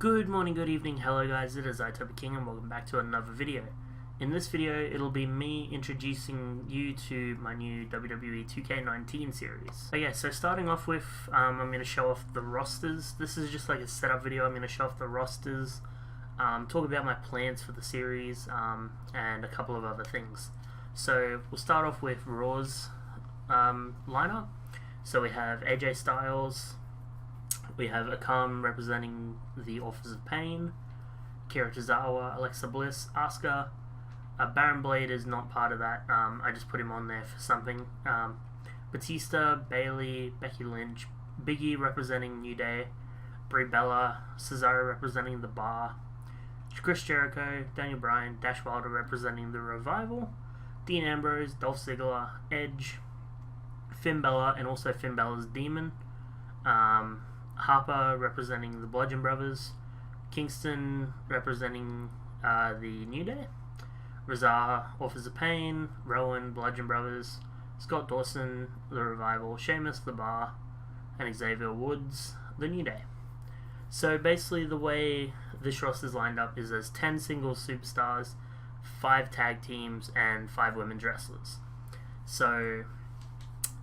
Good morning, good evening, hello guys, it is King and welcome back to another video. In this video, it'll be me introducing you to my new WWE2K19 series. Okay, so starting off with, I'm going to show off the rosters. This is just like a setup video. I'm going to show off the rosters, talk about my plans for the series, and a couple of other things. So we'll start off with Raw's lineup. So we have AJ Styles, we have Akam representing the Authors of Pain, Kira Tozawa, Alexa Bliss, Asuka. Baron Blade is not part of that. I just put him on there for something. Batista, Bayley, Becky Lynch, Big E representing New Day, Brie Bella, Cesaro representing The Bar, Chris Jericho, Daniel Bryan, Dash Wilder representing The Revival, Dean Ambrose, Dolph Ziggler, Edge, Finn Bella, and also Finn Bella's Demon. Harper representing the Bludgeon Brothers, Kingston representing the New Day, Razar, Authors of Pain, Rowan, Bludgeon Brothers, Scott Dawson, The Revival, Sheamus, The Bar, and Xavier Woods, the New Day. So basically the way this roster is lined up is there's 10 singles superstars, 5 tag teams, and 5 women's wrestlers. So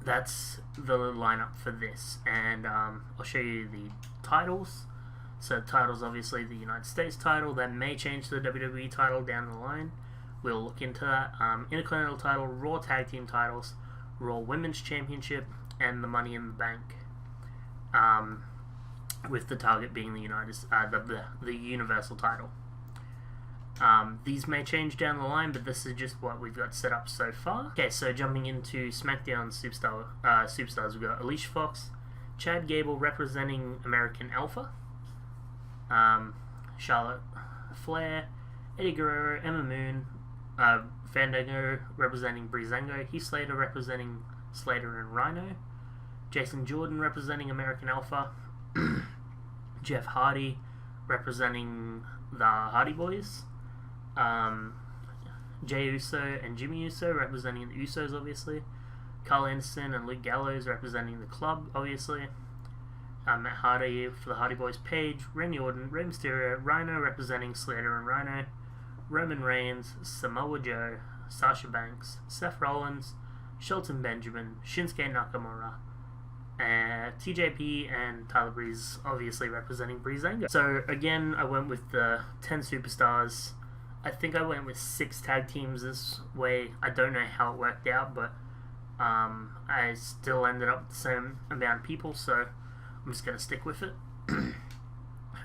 that's the lineup for this, and I'll show you the titles. So the title's obviously the United States title. That may change to the WWE title down the line. We'll look into that. Intercontinental title, Raw Tag Team titles, Raw Women's Championship, and the Money in the Bank. With the target being the the Universal title. These may change down the line, but this is just what we've got set up so far. Okay, so jumping into SmackDown superstars, we've got Alicia Fox, Chad Gable representing American Alpha, Charlotte Flair, Eddie Guerrero, Emma Moon, Fandango representing Breezango, Heath Slater representing Slater and Rhino, Jason Jordan representing American Alpha, Jeff Hardy representing the Hardy Boys, Jey Uso and Jimmy Uso representing the Usos, obviously, Carl Anderson and Luke Gallows representing the Club, obviously, Matt Hardy for the Hardy Boys, Paige, Randy Orton, Rey Mysterio, Rhino representing Slater and Rhino, Roman Reigns, Samoa Joe, Sasha Banks, Seth Rollins, Shelton Benjamin, Shinsuke Nakamura, TJP, and Tyler Breeze, obviously representing Breezango. So again, I went with the 10 superstars. I think I went with 6 tag teams this way. I don't know how it worked out, but I still ended up with the same amount of people, so I'm just going to stick with it.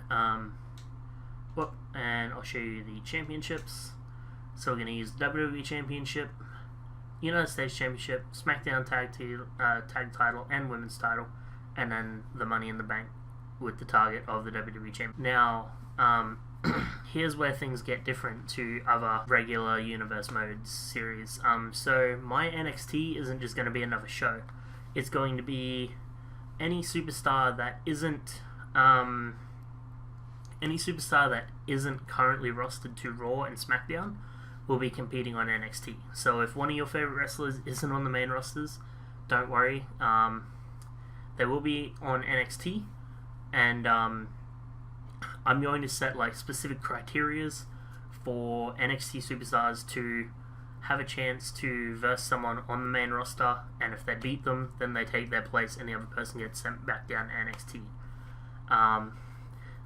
And I'll show you the championships. So we're going to use WWE Championship, United States Championship, SmackDown tag title, and Women's title, and then the Money in the Bank with the target of the WWE Championship. Now, here's where things get different to other regular Universe Modes series. So my NXT isn't just going to be another show. It's going to be any superstar that isn't currently rostered to Raw and SmackDown will be competing on NXT. So if one of your favorite wrestlers isn't on the main rosters, don't worry. They will be on NXT, and I'm going to set like specific criterias for NXT superstars to have a chance to verse someone on the main roster, and if they beat them, then they take their place and the other person gets sent back down to NXT.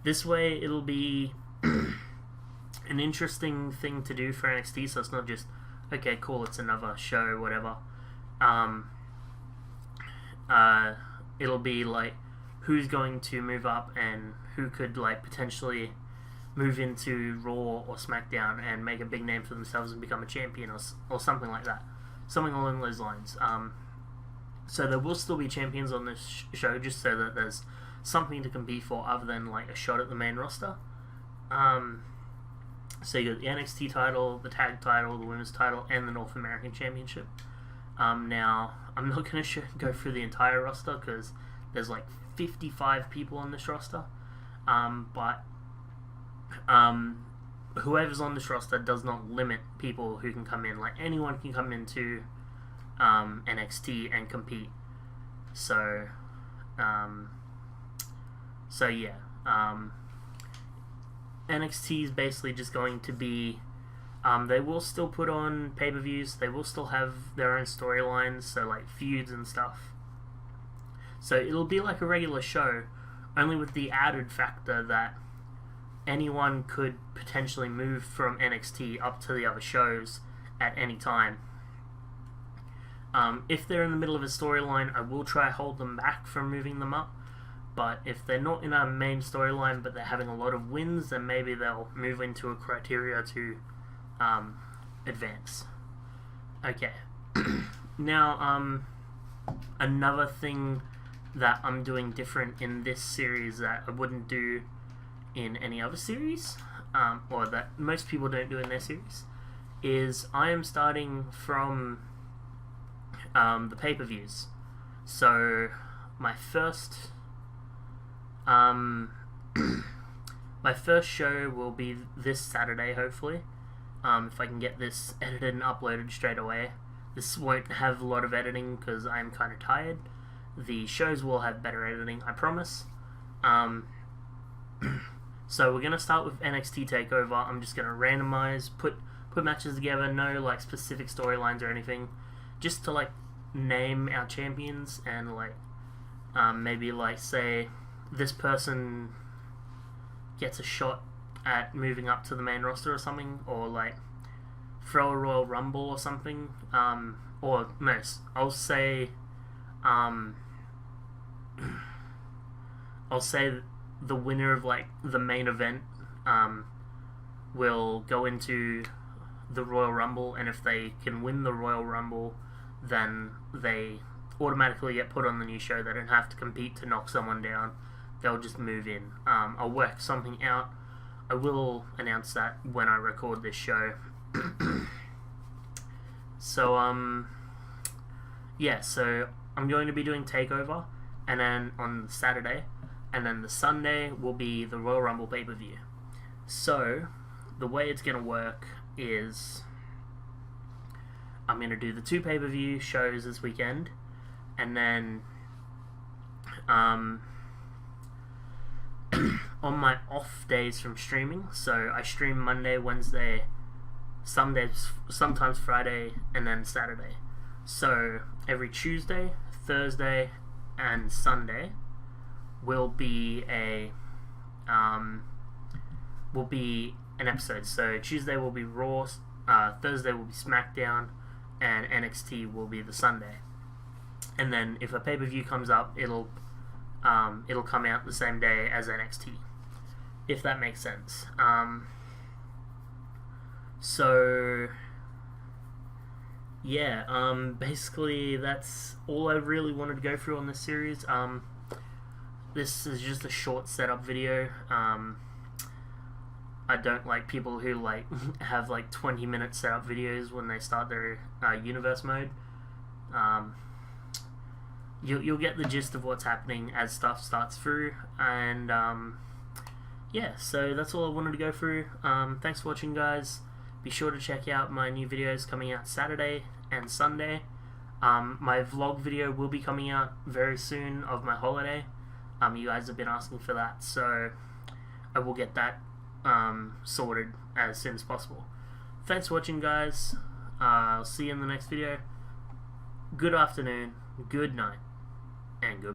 This way it'll be an interesting thing to do for NXT, so it's not just, okay, cool, it's another show, whatever. It'll be like, who's going to move up and who could like potentially move into Raw or SmackDown and make a big name for themselves and become a champion or something like that. Something along those lines. So there will still be champions on this show, just so that there's something to compete for other than like a shot at the main roster. So you got the NXT title, the tag title, the women's title, and the North American Championship. Now, I'm not going to go through the entire roster because there's like 55 people on this roster. But whoever's on this roster does not limit people who can come in. Like, anyone can come into NXT and compete. So yeah. NXT is basically just going to be, they will still put on pay-per-views, they will still have their own storylines, so like feuds and stuff. So it'll be like a regular show, only with the added factor that anyone could potentially move from NXT up to the other shows at any time. If they're in the middle of a storyline, I will try to hold them back from moving them up. But if they're not in our main storyline, but they're having a lot of wins, then maybe they'll move into a criteria to advance. Okay. Now, another thing that I'm doing different in this series that I wouldn't do in any other series, or that most people don't do in their series, is I am starting from the pay-per-views. So my first show will be this Saturday, hopefully, if I can get this edited and uploaded straight away. This won't have a lot of editing because I'm kind of tired. The shows will have better editing, I promise. So we're going to start with NXT TakeOver. I'm just going to randomize, put matches together, no like specific storylines or anything, just to like name our champions and like maybe like say this person gets a shot at moving up to the main roster or something, or like throw a Royal Rumble or something, or no, I'll say the winner of like the main event will go into the Royal Rumble, and if they can win the Royal Rumble, then they automatically get put on the new show. They don't have to compete to knock someone down. They'll just move in. I'll work something out. I will announce that when I record this show. So, yeah, so I'm going to be doing TakeOver, and then on Saturday, and then the Sunday will be the Royal Rumble pay-per-view. So, the way it's going to work is I'm going to do the 2 pay-per-view shows this weekend, and then on my off days from streaming, so I stream Monday, Wednesday, some days, sometimes Friday, and then Saturday. So every Tuesday, Thursday, and Sunday will be an episode. So Tuesday will be Raw, Thursday will be SmackDown, and NXT will be the Sunday. And then if a pay-per-view comes up, it'll come out the same day as NXT, if that makes sense. So yeah, basically that's all I really wanted to go through on this series. This is just a short setup video. I don't like people who like have like 20-minute setup videos when they start their universe mode. You'll get the gist of what's happening as stuff starts through, and yeah, so that's all I wanted to go through. Thanks for watching, guys. Be sure to check out my new videos coming out Saturday and Sunday. My vlog video will be coming out very soon of my holiday. You guys have been asking for that, so I will get that sorted as soon as possible. Thanks for watching, guys. I'll see you in the next video. Good afternoon, good night, and good